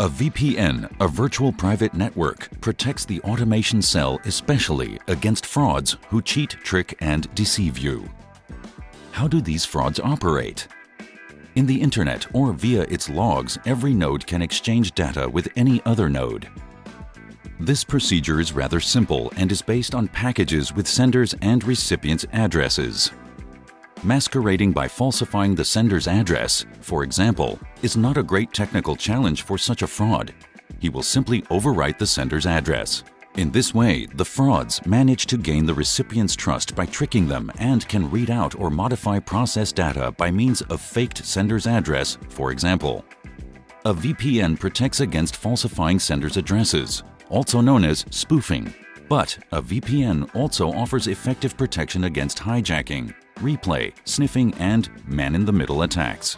A VPN, a virtual private network, protects the automation cell especially against frauds who cheat, trick, and deceive you. How do these frauds operate? In the internet or via its logs, every node can exchange data with any other node. This procedure is rather simple and is based on packages with senders' and recipients' addresses. Masquerading by falsifying the sender's address, for example, is not a great technical challenge for such a fraud. He will simply overwrite the sender's address. In this way, the frauds manage to gain the recipient's trust by tricking them and can read out or modify processed data by means of faked sender's address, for example. A VPN protects against falsifying sender's addresses, also known as spoofing. But a VPN also offers effective protection against hijacking, replay, sniffing, and man-in-the-middle attacks.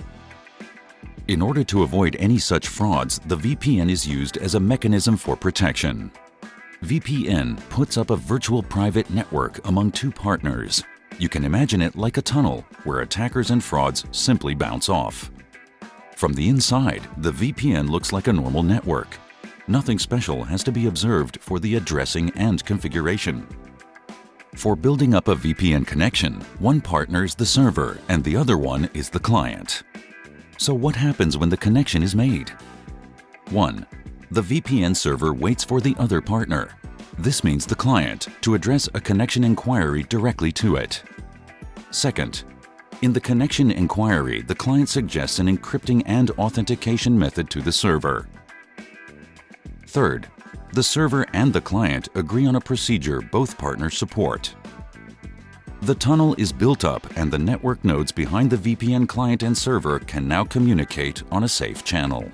In order to avoid any such frauds, the VPN is used as a mechanism for protection. VPN puts up a virtual private network among two partners. You can imagine it like a tunnel where attackers and frauds simply bounce off. From the inside, the VPN looks like a normal network. Nothing special has to be observed for the addressing and configuration. For building up a VPN connection, one partner is the server and the other one is the client. So what happens when the connection is made? 1. The VPN server waits for the other partner. This means the client to address a connection inquiry directly to it. Second, in the connection inquiry, the client suggests an encrypting and authentication method to the server. Third, the server and the client agree on a procedure both partners support. The tunnel is built up and the network nodes behind the VPN client and server can now communicate on a safe channel.